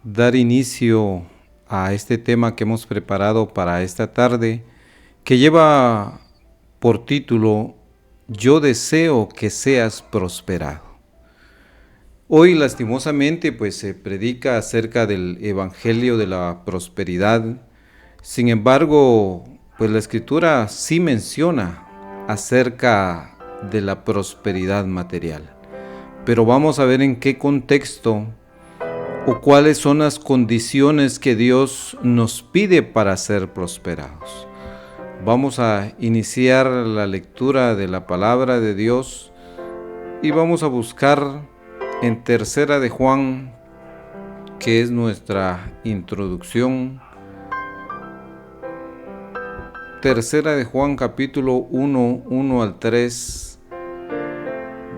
dar inicio a este tema que hemos preparado para esta tarde, que lleva por título Yo deseo que seas prosperado. Hoy lastimosamente se predica acerca del evangelio de la prosperidad. Sin embargo, la escritura sí menciona acerca de la prosperidad material. Pero vamos a ver en qué contexto o cuáles son las condiciones que Dios nos pide para ser prosperados. Vamos a iniciar la lectura de la palabra de Dios y vamos a buscar en Tercera de Juan, que es nuestra introducción. Tercera de Juan, capítulo 1, 1 al 3.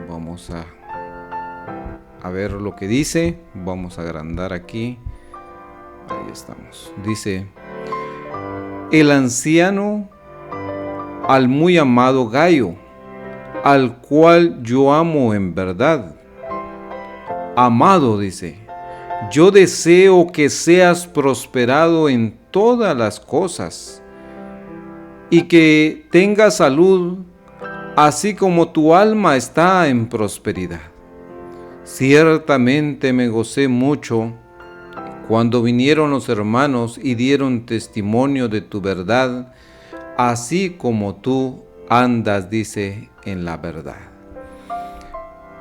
Vamos a ver lo que dice. Vamos a agrandar aquí. Ahí estamos. Dice: el anciano al muy amado Gayo, al cual yo amo en verdad. Amado, dice, yo deseo que seas prosperado en todas las cosas y que tengas salud, así como tu alma está en prosperidad. Ciertamente me gocé mucho cuando vinieron los hermanos y dieron testimonio de tu verdad, así como tú andas, dice, en la verdad.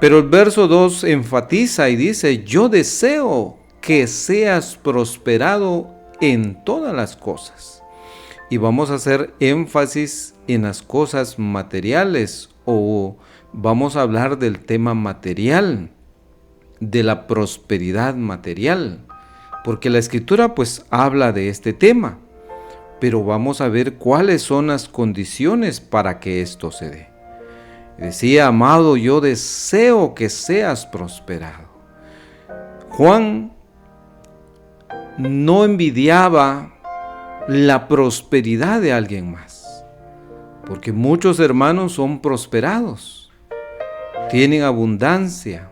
Pero el verso 2 enfatiza y dice: yo deseo que seas prosperado en todas las cosas. Y vamos a hacer énfasis en las cosas materiales, o vamos a hablar del tema material, de la prosperidad material, porque la escritura habla de este tema, pero vamos a ver cuáles son las condiciones para que esto se dé. Decía: amado, yo deseo que seas prosperado. Juan no envidiaba la prosperidad de alguien más, porque muchos hermanos son prosperados, tienen abundancia.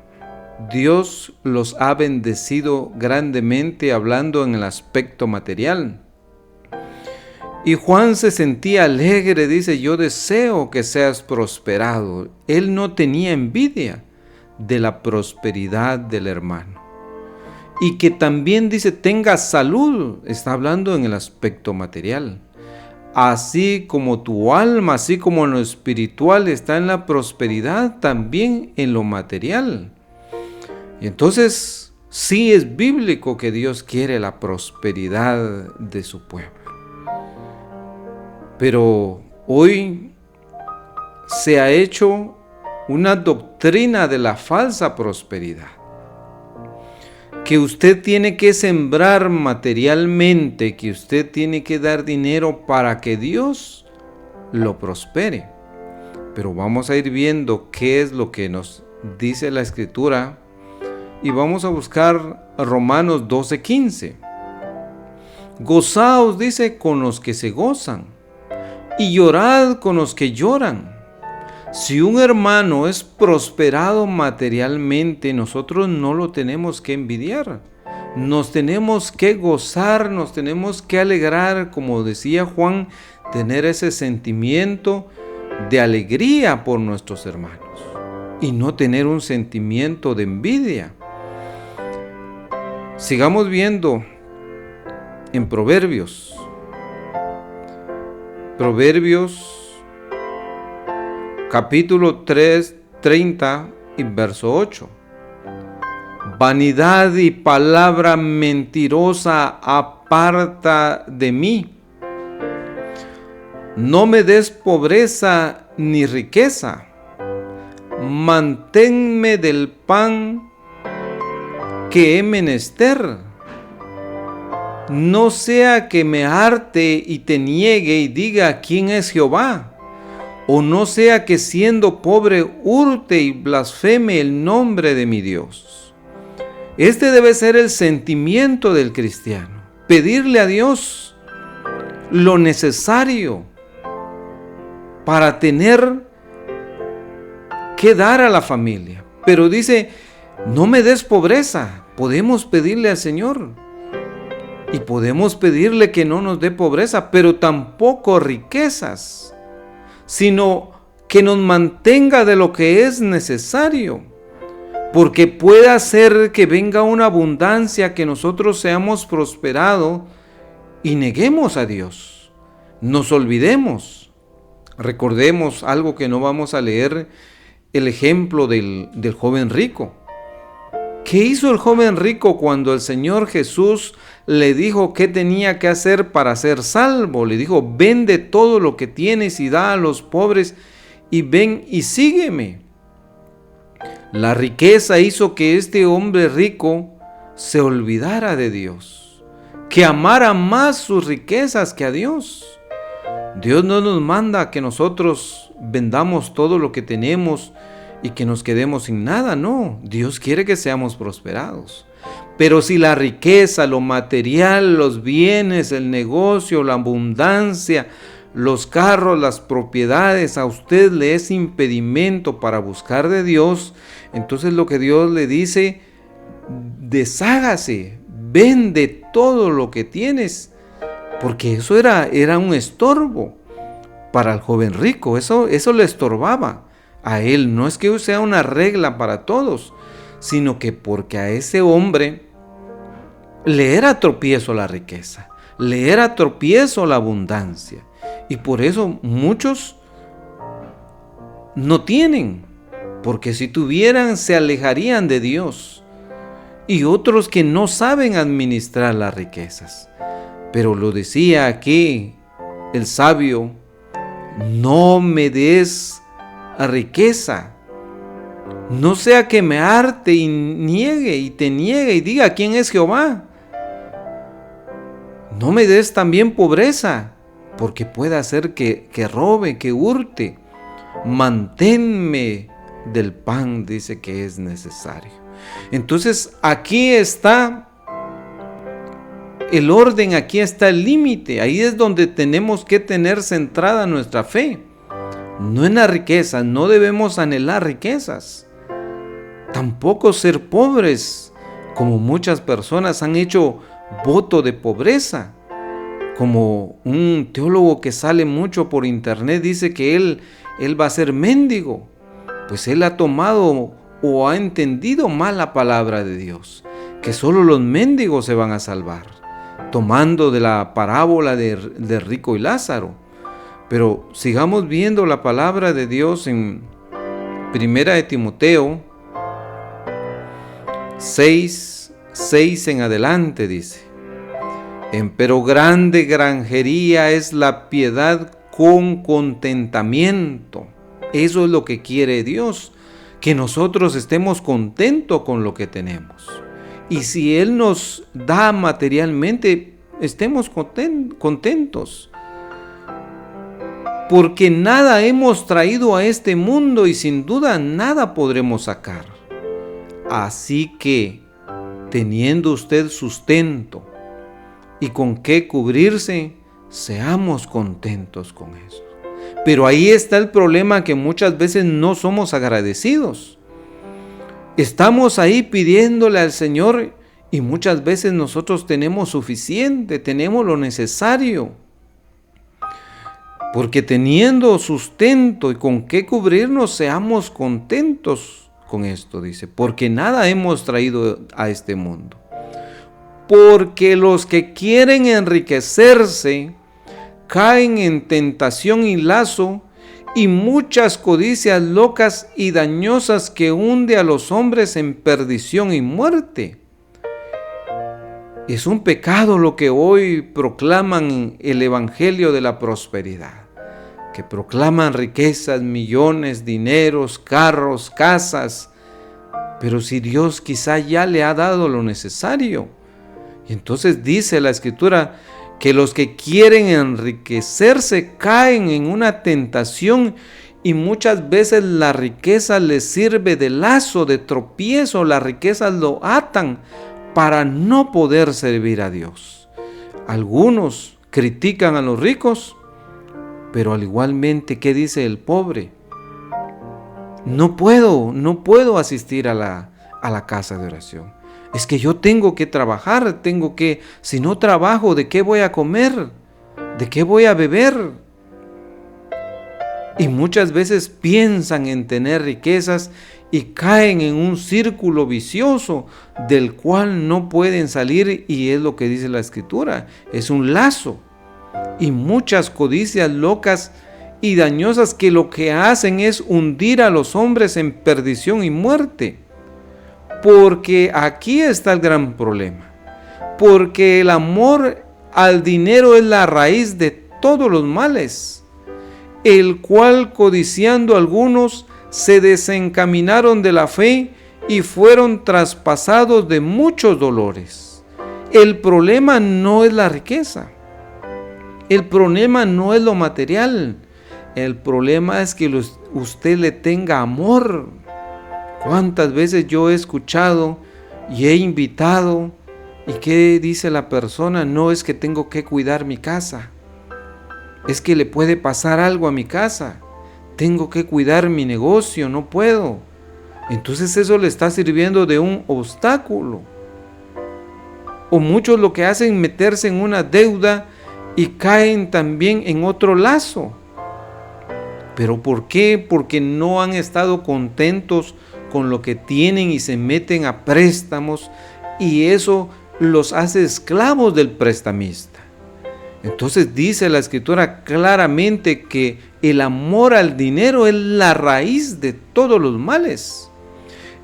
Dios los ha bendecido grandemente, hablando en el aspecto material. Y Juan se sentía alegre, dice: yo deseo que seas prosperado. Él no tenía envidia de la prosperidad del hermano. Y que también dice: tenga salud, está hablando en el aspecto material. Así como tu alma, así como en lo espiritual está en la prosperidad, también en lo material. Y entonces sí es bíblico que Dios quiere la prosperidad de su pueblo. Pero hoy se ha hecho una doctrina de la falsa prosperidad, que usted tiene que sembrar materialmente, que usted tiene que dar dinero para que Dios lo prospere. Pero vamos a ir viendo qué es lo que nos dice la escritura, y vamos a buscar Romanos 12:15. Gozaos, dice, con los que se gozan, y llorad con los que lloran. Si un hermano es prosperado materialmente, nosotros no lo tenemos que envidiar. Nos tenemos que gozar, nos tenemos que alegrar, como decía Juan, tener ese sentimiento de alegría por nuestros hermanos y no tener un sentimiento de envidia. Sigamos viendo en Proverbios. Proverbios capítulo 30 y verso 8. Vanidad y palabra mentirosa aparta de mí. No me des pobreza ni riqueza. Manténme del pan que he menester. No sea que me harte y te niegue y diga: ¿quién es Jehová? O no sea que siendo pobre hurte y blasfeme el nombre de mi Dios. Este debe ser el sentimiento del cristiano: pedirle a Dios lo necesario para tener que dar a la familia. Pero dice: no me des pobreza. podemos pedirle al Señor y podemos pedirle que no nos dé pobreza, pero tampoco riquezas, sino que nos mantenga de lo que es necesario, porque puede ser que venga una abundancia, que nosotros seamos prosperados y neguemos a Dios, nos olvidemos. Recordemos algo que no vamos a leer, el ejemplo del joven rico. ¿Qué hizo el joven rico cuando el Señor Jesús le dijo qué tenía que hacer para ser salvo? Le dijo: vende todo lo que tienes y da a los pobres y ven y sígueme. La riqueza hizo que este hombre rico se olvidara de Dios, que amara más sus riquezas que a Dios. Dios no nos manda a que nosotros vendamos todo lo que tenemos y que nos quedemos sin nada, no. Dios quiere que seamos prosperados. Pero si la riqueza, lo material, los bienes, el negocio, la abundancia, los carros, las propiedades, a usted le es impedimento para buscar de Dios, entonces lo que Dios le dice: deshágase, vende todo lo que tienes, porque eso era un estorbo para el joven rico, eso le estorbaba a él. No es que sea una regla para todos, sino que porque a ese hombre le era tropiezo la riqueza, le era tropiezo la abundancia, y por eso muchos no tienen, porque si tuvieran se alejarían de Dios, y otros que no saben administrar las riquezas. Pero lo decía aquí el sabio: no me des riqueza, no sea que me harte y te niegue y diga: ¿quién es Jehová? No me des también pobreza, porque puede hacer que robe, que hurte. Manténme del pan, dice que es necesario. Entonces aquí está el orden, aquí está el límite. Ahí es donde tenemos que tener centrada nuestra fe. No en la riqueza, no debemos anhelar riquezas. Tampoco ser pobres, como muchas personas han hecho voto de pobreza. Como un teólogo que sale mucho por internet dice que él va a ser mendigo. Pues él ha tomado o ha entendido mal la palabra de Dios, que solo los mendigos se van a salvar, tomando de la parábola de Rico y Lázaro. Pero sigamos viendo la palabra de Dios en 1 de Timoteo 6 en adelante, dice: empero grande granjería es la piedad con contentamiento. Eso es lo que quiere Dios, que nosotros estemos contentos con lo que tenemos. Y si Él nos da materialmente, estemos contentos. Porque nada hemos traído a este mundo y sin duda nada podremos sacar. Así que, teniendo usted sustento y con qué cubrirse, seamos contentos con eso. Pero ahí está el problema, que muchas veces no somos agradecidos. Estamos ahí pidiéndole al Señor y muchas veces nosotros tenemos suficiente, tenemos lo necesario. Porque teniendo sustento y con qué cubrirnos, seamos contentos con esto, dice. Porque nada hemos traído a este mundo. Porque los que quieren enriquecerse caen en tentación y lazo y muchas codicias locas y dañosas que hunde a los hombres en perdición y muerte. Es un pecado lo que hoy proclaman el evangelio de la prosperidad, que proclaman riquezas, millones, dineros, carros, casas, pero si Dios quizá ya le ha dado lo necesario. Y entonces dice la Escritura que los que quieren enriquecerse caen en una tentación y muchas veces la riqueza les sirve de lazo, de tropiezo. Las riquezas lo atan para no poder servir a Dios. Algunos critican a los ricos, pero al igualmente, ¿qué dice el pobre? No puedo asistir a la casa de oración. Es que yo tengo que trabajar, si no trabajo, ¿de qué voy a comer? ¿De qué voy a beber? Y muchas veces piensan en tener riquezas y caen en un círculo vicioso del cual no pueden salir, y es lo que dice la Escritura, es un lazo. Y muchas codicias locas y dañosas que lo que hacen es hundir a los hombres en perdición y muerte. Porque aquí está el gran problema. Porque el amor al dinero es la raíz de todos los males, el cual codiciando algunos se desencaminaron de la fe y fueron traspasados de muchos dolores. El problema no es la riqueza. El problema no es lo material. El problema es que usted le tenga amor. ¿Cuántas veces yo he escuchado y he invitado? ¿Y qué dice la persona? No, es que tengo que cuidar mi casa. Es que le puede pasar algo a mi casa. Tengo que cuidar mi negocio, no puedo. Entonces eso le está sirviendo de un obstáculo. O muchos lo que hacen es meterse en una deuda y caen también en otro lazo. ¿Pero por qué? Porque no han estado contentos con lo que tienen y se meten a préstamos, y eso los hace esclavos del prestamista. Entonces dice la Escritura claramente que el amor al dinero es la raíz de todos los males,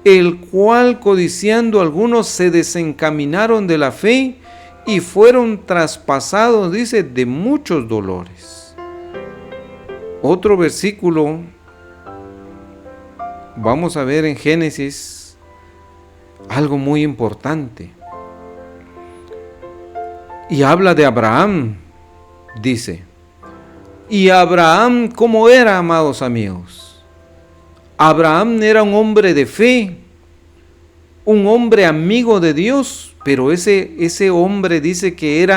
el cual codiciando algunos se desencaminaron de la fe y fueron traspasados, dice, de muchos dolores. Otro versículo, vamos a ver en Génesis algo muy importante. Y habla de Abraham, dice. ¿Y Abraham cómo era, amados amigos? Abraham era un hombre de fe, un hombre amigo de Dios, pero ese hombre dice que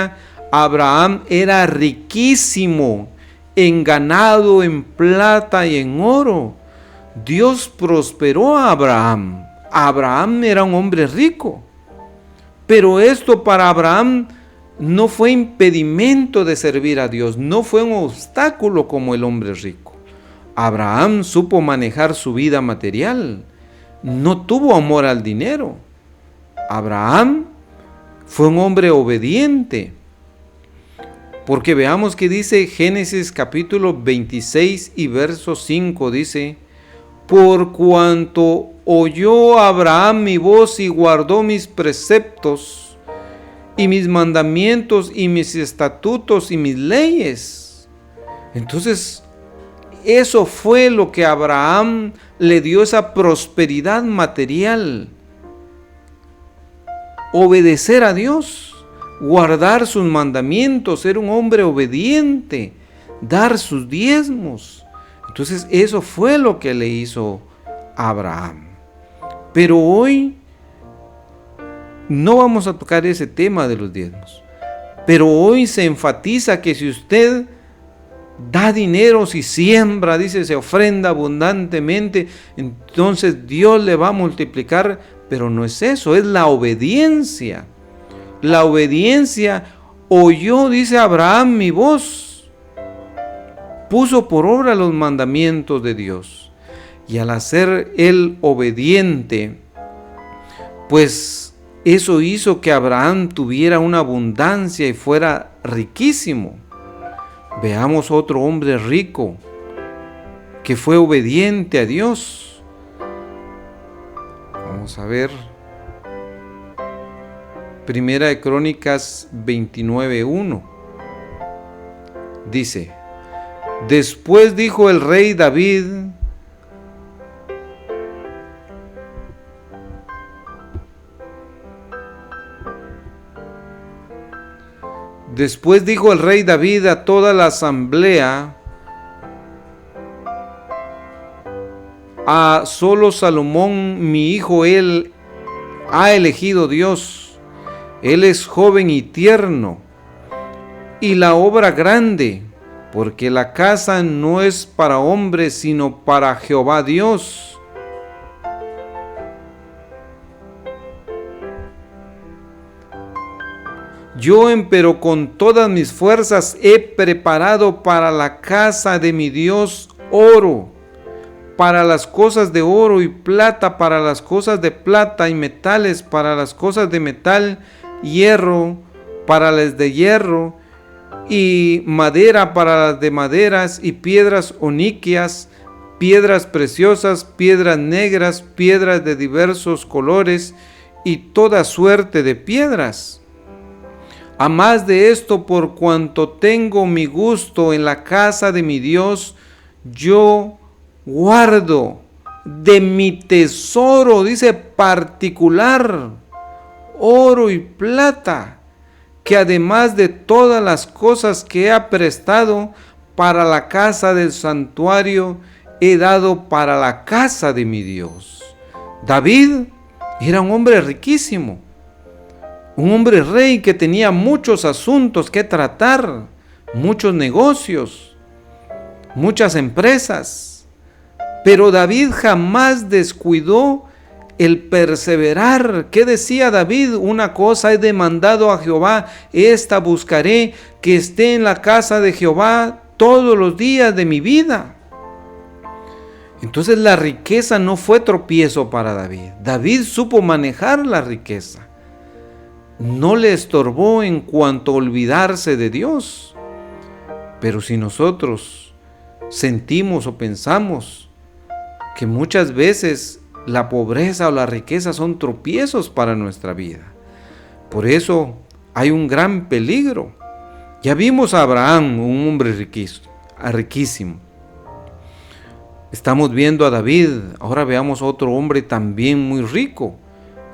Abraham era riquísimo en ganado, en plata y en oro. Dios prosperó a Abraham. Abraham era un hombre rico, pero esto para Abraham no fue impedimento de servir a Dios, no fue un obstáculo como el hombre rico. Abraham supo manejar su vida material, no tuvo amor al dinero. Abraham fue un hombre obediente, porque veamos que dice Génesis capítulo 26 y verso 5, dice: por cuanto oyó Abraham mi voz y guardó mis preceptos y mis mandamientos y mis estatutos y mis leyes. Entonces, eso fue lo que a Abraham le dio esa prosperidad material. Obedecer a Dios, guardar sus mandamientos, ser un hombre obediente, dar sus diezmos. Entonces, eso fue lo que le hizo a Abraham. Pero hoy no vamos a tocar ese tema de los diezmos, pero hoy se enfatiza que si usted da dinero, si siembra, dice, se ofrenda abundantemente, entonces Dios le va a multiplicar, pero no es eso, es la obediencia. La obediencia, oyó, dice Abraham, mi voz, puso por obra los mandamientos de Dios, y al hacer él obediente, pues eso hizo que Abraham tuviera una abundancia y fuera riquísimo. Veamos otro hombre rico que fue obediente a Dios. Vamos a ver. Primera de Crónicas 29:1. Dice: después dijo el rey David: después dijo el rey David a toda la asamblea: a solo Salomón mi hijo él ha elegido Dios. Él es joven y tierno, y la obra grande, porque la casa no es para hombres, sino para Jehová Dios. Yo empero con todas mis fuerzas he preparado para la casa de mi Dios oro, para las cosas de oro y plata, para las cosas de plata y metales, para las cosas de metal, hierro, para las de hierro, y madera para las de maderas, y piedras oniquias, piedras preciosas, piedras negras, piedras de diversos colores, y toda suerte de piedras. A más de esto, por cuanto tengo mi gusto en la casa de mi Dios, yo guardo de mi tesoro, dice, particular, oro y plata, que además de todas las cosas que he prestado para la casa del santuario, he dado para la casa de mi Dios. David era un hombre riquísimo, un hombre rey que tenía muchos asuntos que tratar, muchos negocios, muchas empresas. Pero David jamás descuidó el perseverar. ¿Qué decía David? Una cosa he demandado a Jehová, esta buscaré, que esté en la casa de Jehová todos los días de mi vida. Entonces la riqueza no fue tropiezo para David. David supo manejar la riqueza. No le estorbó en cuanto a olvidarse de Dios. Pero si nosotros sentimos o pensamos que muchas veces la pobreza o la riqueza son tropiezos para nuestra vida, por eso hay un gran peligro. Ya vimos a Abraham, un hombre riquísimo. Estamos viendo a David, ahora veamos a otro hombre también muy rico,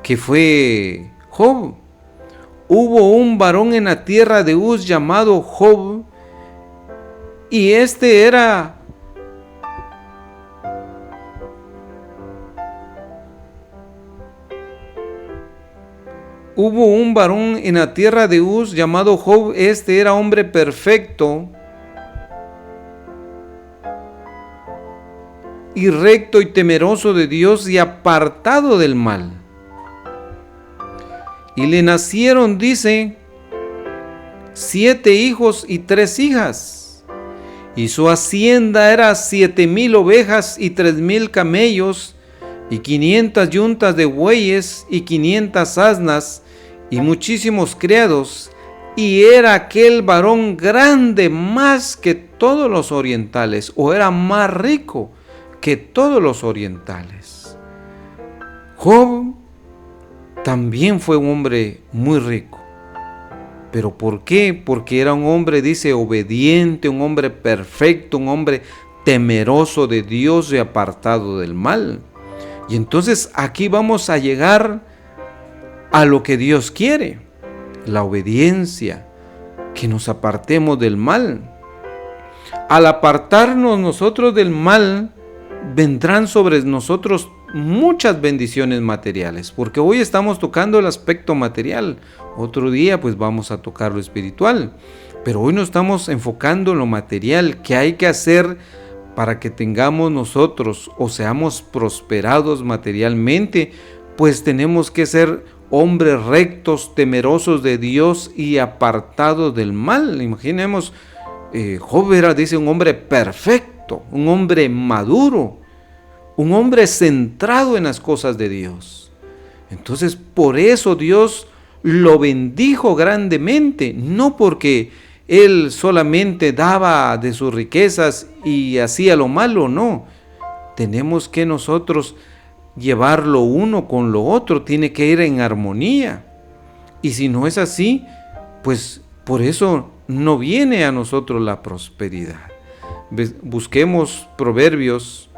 que fue Job. Hubo un varón en la tierra de Uz llamado Job, y Hubo un varón en la tierra de Uz llamado Job, era hombre perfecto y recto y temeroso de Dios y apartado del mal. Y le nacieron, dice, 7 hijos y 3 hijas. Y su hacienda era 7,000 ovejas y 3,000 camellos, y 500 yuntas de bueyes y 500 asnas, y muchísimos criados. Y era aquel varón grande más que todos los orientales, o era más rico que todos los orientales. Job también fue un hombre muy rico. ¿Pero por qué? Porque era un hombre, dice, obediente, un hombre perfecto, un hombre temeroso de Dios y apartado del mal. Y entonces aquí vamos a llegar a lo que Dios quiere, la obediencia, que nos apartemos del mal. Al apartarnos nosotros del mal, vendrán sobre nosotros muchas bendiciones materiales, porque hoy estamos tocando el aspecto material, otro día pues vamos a tocar lo espiritual, pero hoy nos estamos enfocando en lo material, que hay que hacer para que tengamos nosotros o seamos prosperados materialmente. Pues tenemos que ser hombres rectos, temerosos de Dios y apartados del mal. Imaginemos, Job era, dice, un hombre perfecto, un hombre maduro, un hombre centrado en las cosas de Dios. Entonces, por eso Dios lo bendijo grandemente, no porque él solamente daba de sus riquezas y hacía lo malo, no. Tenemos que nosotros llevar lo uno con lo otro, tiene que ir en armonía. Y si no es así, pues por eso no viene a nosotros la prosperidad. Busquemos Proverbios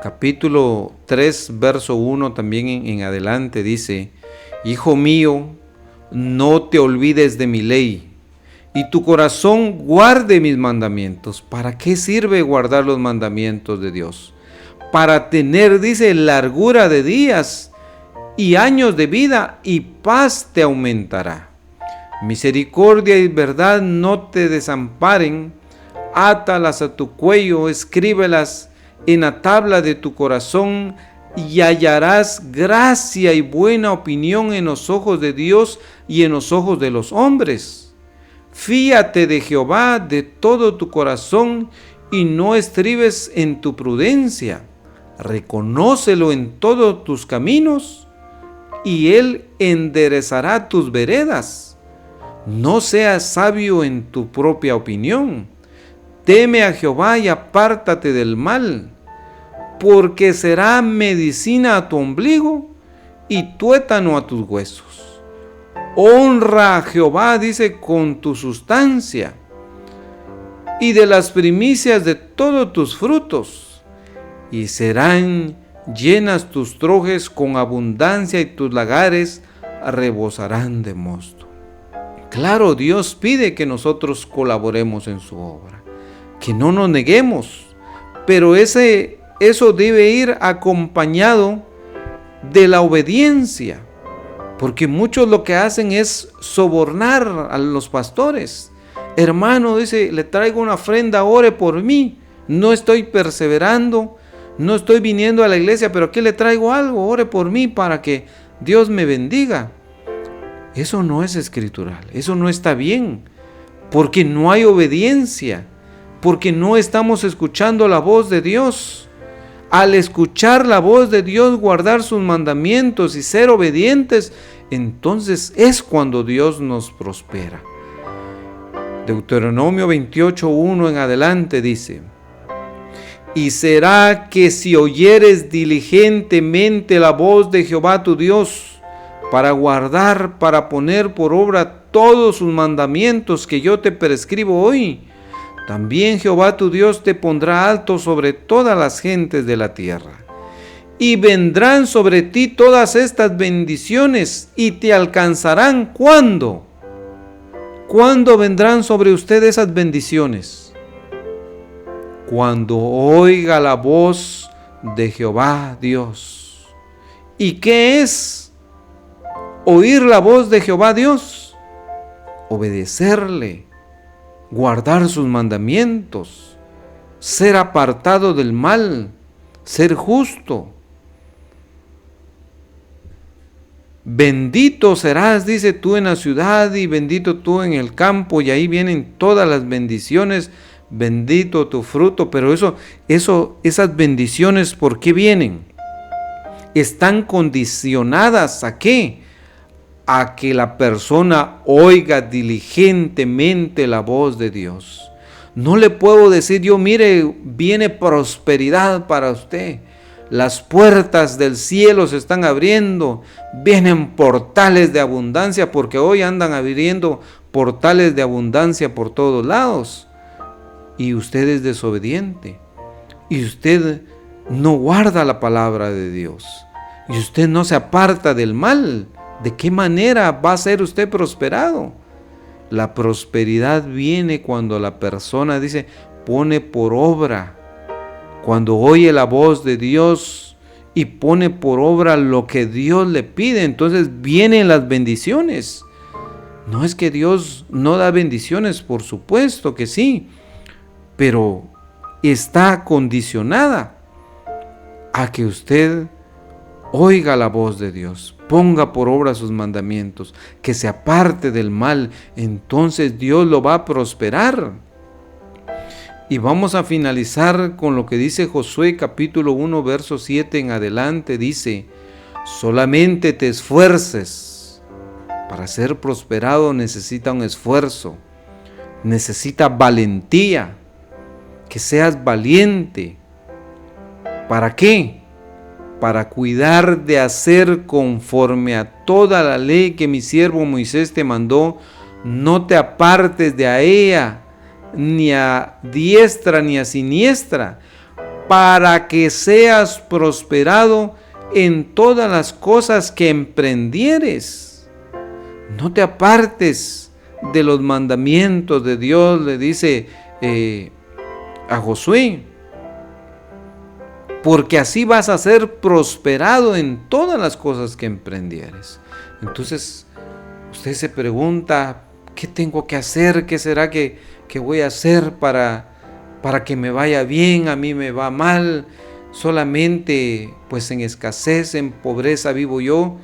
capítulo 3, verso 1 también en adelante, dice: Hijo mío, no te olvides de mi ley, y tu corazón guarde mis mandamientos. ¿Para qué sirve guardar los mandamientos de Dios? Para tener, dice, largura de días y años de vida, y paz te aumentará. Misericordia y verdad no te desamparen, átalas a tu cuello, escríbelas en la tabla de tu corazón, y hallarás gracia y buena opinión en los ojos de Dios y en los ojos de los hombres. Fíate de Jehová de todo tu corazón y no estribes en tu prudencia. Reconócelo en todos tus caminos y Él enderezará tus veredas. No seas sabio en tu propia opinión. Teme a Jehová y apártate del mal, porque será medicina a tu ombligo y tuétano a tus huesos. Honra a Jehová, dice, con tu sustancia y de las primicias de todos tus frutos, y serán llenas tus trojes con abundancia y tus lagares rebosarán de mosto. Claro, Dios pide que nosotros colaboremos en su obra, que no nos neguemos, pero eso debe ir acompañado de la obediencia, porque muchos lo que hacen es sobornar a los pastores. Hermano, dice, le traigo una ofrenda, ore por mí. No estoy perseverando, no estoy viniendo a la iglesia, pero aquí le traigo algo, ore por mí para que Dios me bendiga. Eso no es escritural, eso no está bien, porque no hay obediencia, porque no estamos escuchando la voz de Dios. Al escuchar la voz de Dios, guardar sus mandamientos y ser obedientes, entonces es cuando Dios nos prospera. Deuteronomio 28:1 en adelante dice: y será que si oyeres diligentemente la voz de Jehová tu Dios, para guardar, para poner por obra todos sus mandamientos que yo te prescribo hoy, también Jehová tu Dios te pondrá alto sobre todas las gentes de la tierra. Y vendrán sobre ti todas estas bendiciones y te alcanzarán. ¿Cuándo? ¿Cuándo vendrán sobre usted esas bendiciones? Cuando oiga la voz de Jehová Dios. ¿Y qué es oír la voz de Jehová Dios? Obedecerle, guardar sus mandamientos, ser apartado del mal, ser justo. Bendito serás, dice, tú en la ciudad y bendito tú en el campo, y ahí vienen todas las bendiciones. Bendito tu fruto. Pero esas bendiciones, ¿por qué vienen? Están condicionadas ¿a qué? A que la persona oiga diligentemente la voz de Dios. No le puedo decir yo, mire, viene prosperidad para usted. Las puertas del cielo se están abriendo, vienen portales de abundancia, porque hoy andan abriendo portales de abundancia por todos lados. Y usted es desobediente, y usted no guarda la palabra de Dios, y usted no se aparta del mal. ¿De qué manera va a ser usted prosperado? La prosperidad viene cuando la persona, dice, pone por obra, cuando oye la voz de Dios y pone por obra lo que Dios le pide. Entonces vienen las bendiciones. No es que Dios no da bendiciones, por supuesto que sí, pero está condicionada a que usted oiga la voz de Dios, ponga por obra sus mandamientos, que se aparte del mal. Entonces Dios lo va a prosperar. Y vamos a finalizar con lo que dice Josué capítulo 1 verso 7 en adelante. Dice: solamente te esfuerces. Para ser prosperado necesita un esfuerzo, necesita valentía, que seas valiente. ¿Para qué? Para cuidar de hacer conforme a toda la ley que mi siervo Moisés te mandó. No te apartes de ella, ni a diestra ni a siniestra, para que seas prosperado en todas las cosas que emprendieres. No te apartes de los mandamientos de Dios, le dice a Josué, porque así vas a ser prosperado en todas las cosas que emprendieres. Entonces usted se pregunta, ¿qué tengo que hacer? ¿Qué será que voy a hacer para que me vaya bien? A mí me va mal. solamente pues en escasez, en pobreza vivo yo,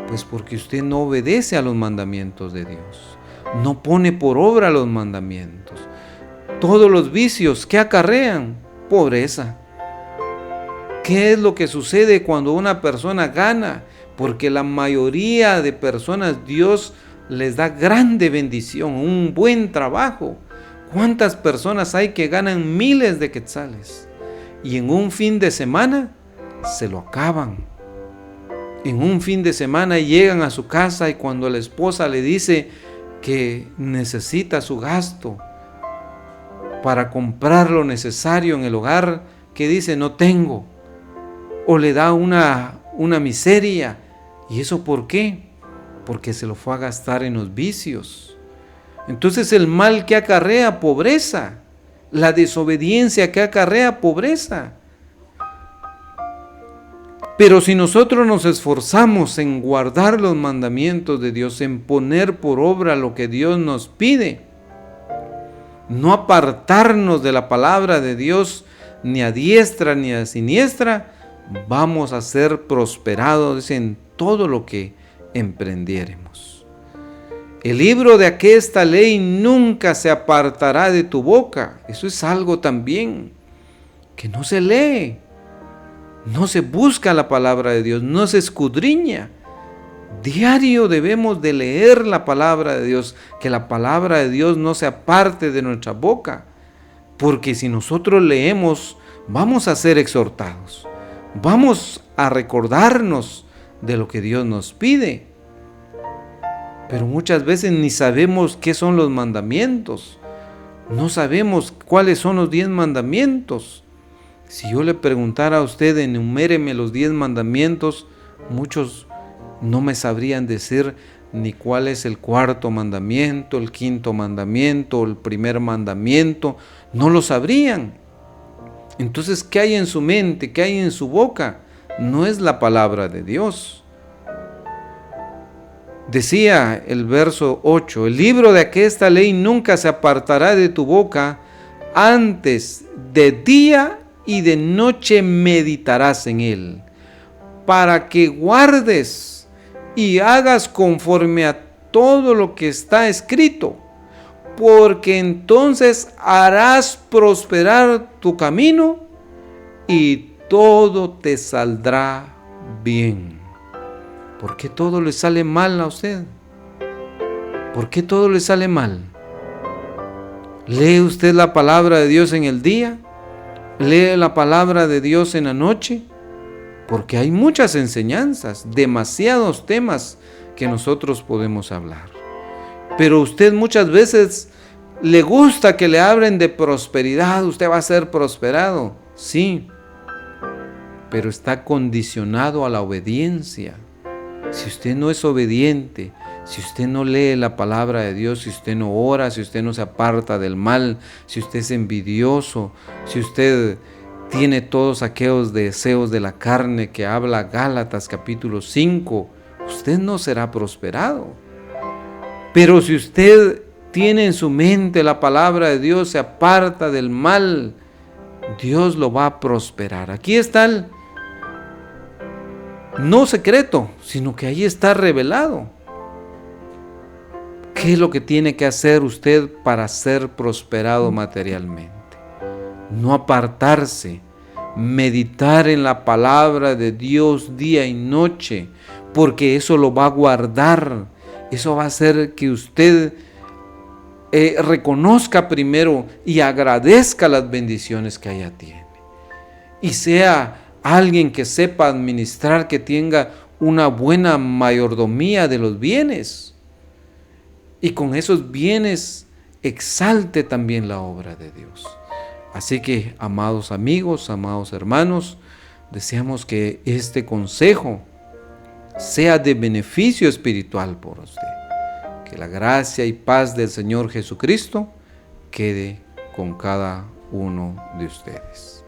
pues porque usted no obedece a los mandamientos de Dios, no pone por obra los mandamientos. Todos los vicios que acarrean pobreza. ¿Qué es lo que sucede cuando una persona gana? Porque la mayoría de personas Dios les da grande bendición, un buen trabajo. ¿Cuántas personas hay que ganan miles de quetzales y en un fin de semana se lo acaban? En un fin de semana llegan a su casa y cuando la esposa le dice que necesita su gasto para comprar lo necesario en el hogar, que dice no tengo, o le da una miseria. ¿Y eso por qué? Porque se lo fue a gastar en los vicios. Entonces el mal que acarrea pobreza, la desobediencia que acarrea pobreza. Pero si nosotros nos esforzamos en guardar los mandamientos de Dios, en poner por obra lo que Dios nos pide, no apartarnos de la palabra de Dios ni a diestra ni a siniestra, vamos a ser prosperados en todo lo que emprendiéremos. El libro de aquesta ley nunca se apartará de tu boca. Eso es algo también que no se lee, no se busca la palabra de Dios, no se escudriña. Diario debemos de leer la palabra de Dios, que la palabra de Dios no se aparte de nuestra boca, porque si nosotros leemos, vamos a ser exhortados, vamos a recordarnos de lo que Dios nos pide. Pero muchas veces ni sabemos qué son los mandamientos, no sabemos cuáles son los 10 mandamientos. Si yo le preguntara a usted, enuméreme los 10 mandamientos, muchos no me sabrían decir ni cuál es el 4.º mandamiento, el 5.º mandamiento, el 1.er mandamiento, no lo sabrían. Entonces, ¿qué hay en su mente? ¿Qué hay en su boca? No es la palabra de Dios. Decía el verso 8, el libro de aquesta ley nunca se apartará de tu boca, antes de día y de noche meditarás en él, para que guardes y hagas conforme a todo lo que está escrito, porque entonces harás prosperar tu camino y todo te saldrá bien. ¿Por qué todo le sale mal a usted? ¿Por qué todo le sale mal? ¿Lee usted la palabra de Dios en el día? ¿Lee la palabra de Dios en la noche? Porque hay muchas enseñanzas, demasiados temas que nosotros podemos hablar. Pero usted muchas veces le gusta que le hablen de prosperidad, usted va a ser prosperado. Sí, pero está condicionado a la obediencia. Si usted no es obediente, si usted no lee la palabra de Dios, si usted no ora, si usted no se aparta del mal, si usted es envidioso, si usted tiene todos aquellos deseos de la carne que habla Gálatas capítulo 5, usted no será prosperado. Pero si usted tiene en su mente la palabra de Dios, se aparta del mal, Dios lo va a prosperar. Aquí está el no secreto, sino que ahí está revelado. ¿Qué es lo que tiene que hacer usted para ser prosperado materialmente? No apartarse, meditar en la palabra de Dios día y noche, porque eso lo va a guardar, eso va a hacer que usted reconozca primero y agradezca las bendiciones que allá tiene, y sea alguien que sepa administrar, que tenga una buena mayordomía de los bienes, y con esos bienes exalte también la obra de Dios. Así que, amados amigos, amados hermanos, deseamos que este consejo sea de beneficio espiritual por usted. Que la gracia y paz del Señor Jesucristo quede con cada uno de ustedes.